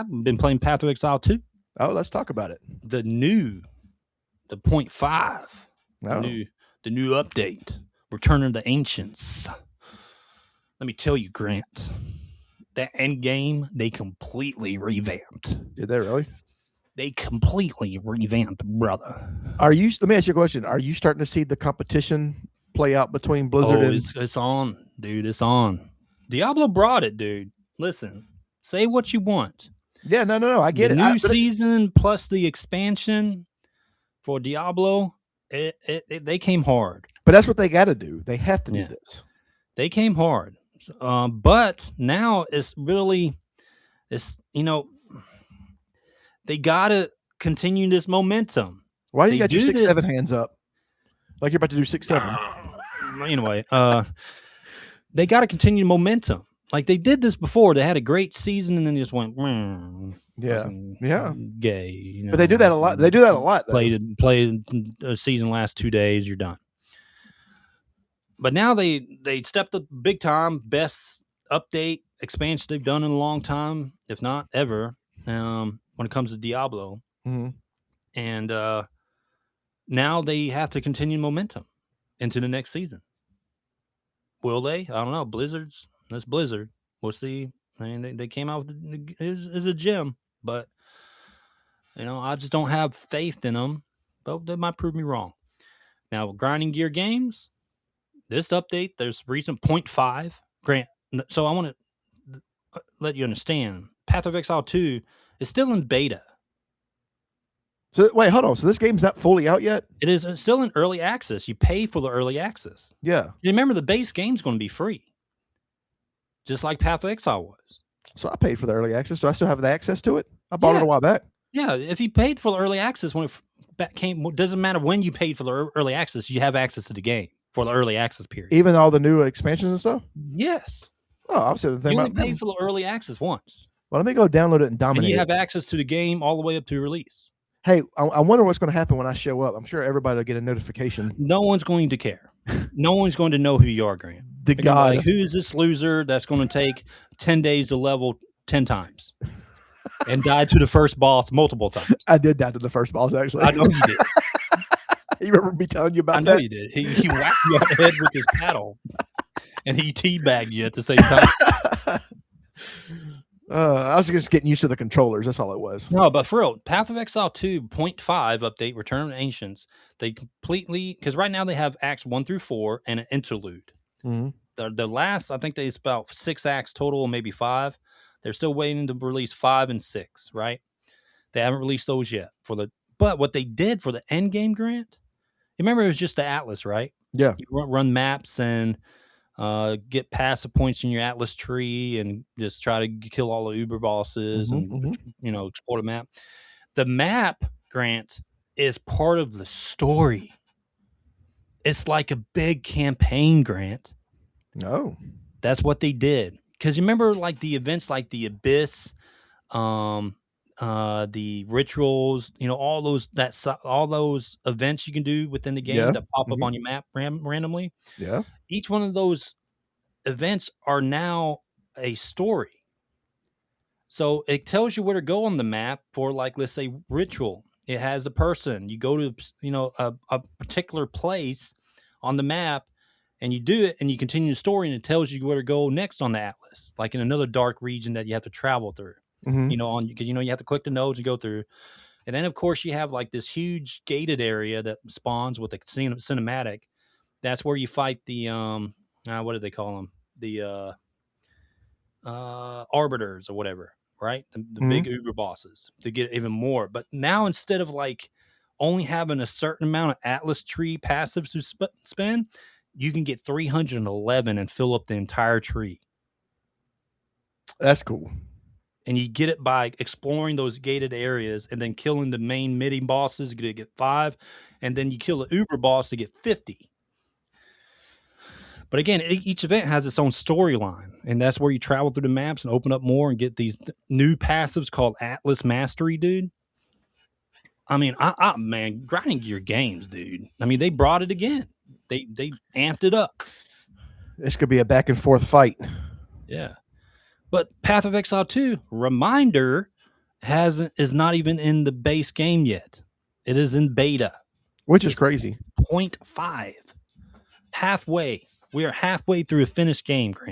I've been playing Path of Exile 2. Oh, let's talk about it. The 0.5. Oh. The new update. Return of the Ancients. Let me tell you, Grant, that Endgame, they completely revamped. Did they really? They completely revamped, brother. Let me ask you a question. Are you starting to see the competition play out between Blizzard and... It's on, dude. It's on. Diablo brought it, dude. Listen, say what you want. Yeah, no. I get it. The new season plus the expansion for Diablo, they came hard. But that's what they got to do. They have to do this. They came hard. But now they got to continue this momentum. Why do you got your 6-7 hands up? Like you're about to do 6-7. Anyway, they got to continue momentum. Like they did this before. They had a great season and then just went, gay. You know? But they do that a lot. Though. Played a season last 2 days, you're done. But now they stepped up big time. Best update expansion they've done in a long time, if not ever, when it comes to Diablo. Mm-hmm. And now they have to continue momentum into the next season. Will they? I don't know. That's Blizzard. We'll see. I mean, they came out with it's a gem, but I just don't have faith in them. But they might prove me wrong. Now, Grinding Gear Games, this update, there's recent 0.5 Grant. So I want to let you understand, Path of Exile 2 is still in beta. So wait, hold on. So this game's not fully out yet? It's still in early access. You pay for the early access. Yeah. Remember, the base game's going to be free, just like Path of Exile was. So I paid for the early access. Do I still have the access to it? I bought it a while back. Yeah, if you paid for the early access when it came, doesn't matter when you paid for the early access, you have access to the game for the early access period. Even all the new expansions and stuff? Yes. Oh, I was saying the thing. You only paid for the early access once. Well, let me go download it and dominate. And you have access to the game all the way up to release. Hey, I wonder what's going to happen when I show up. I'm sure everybody will get a notification. No one's going to care. No one's going to know who you are, Grant. Like, who is this loser that's going to take 10 days to level 10 times and die to the first boss multiple times? I did die to the first boss, actually. I know you did. You remember me telling you about that? I know you did. He whacked you on the head with his paddle, and he teabagged you at the same time. I was just getting used to the controllers. That's all it was. No, but for real, Path of Exile 2 0.5 update, Return of the Ancients, they completely, because right now they have acts 1 through 4 and an interlude. Mm-hmm. The last, I think it's about 6 acts total, maybe 5. They're still waiting to release 5 and 6, right? They haven't released those yet. But what they did for the Endgame, Grant, you remember it was just the Atlas, right? Yeah. You run maps and get passive points in your Atlas tree and just try to kill all the Uber bosses and explore the map. The map, Grant, is part of the story. It's like a big campaign, Grant. No. That's what they did. Because you remember like the events like the Abyss, the rituals, all those events you can do within the game that pop up on your map randomly. Yeah. Each one of those events are now a story. So it tells you where to go on the map for, like, let's say ritual. It has a person. You go to, a particular place on the map and you do it and you continue the story and it tells you where to go next on the Atlas, like in another dark region that you have to travel through. Mm-hmm. Because you have to click the nodes and go through. And then of course you have like this huge gated area that spawns with a cinematic. That's where you fight the what do they call them? The arbiters or whatever, right? The big Uber bosses to get even more. But now instead of like only having a certain amount of Atlas tree passives to spend, you can get 311 and fill up the entire tree. That's cool. And you get it by exploring those gated areas and then killing the main midi bosses to get 5. And then you kill the Uber boss to get 50. But again, each event has its own storyline. And that's where you travel through the maps and open up more and get these new passives called Atlas Mastery, dude. I mean, man, Grinding Gear Games, dude. I mean, they brought it again. They amped it up. This could be a back and forth fight. Yeah. But Path of Exile 2, reminder, is not even in the base game yet. It is in beta, which is crazy. 0.5. Halfway. We are halfway through a finished game, Grant.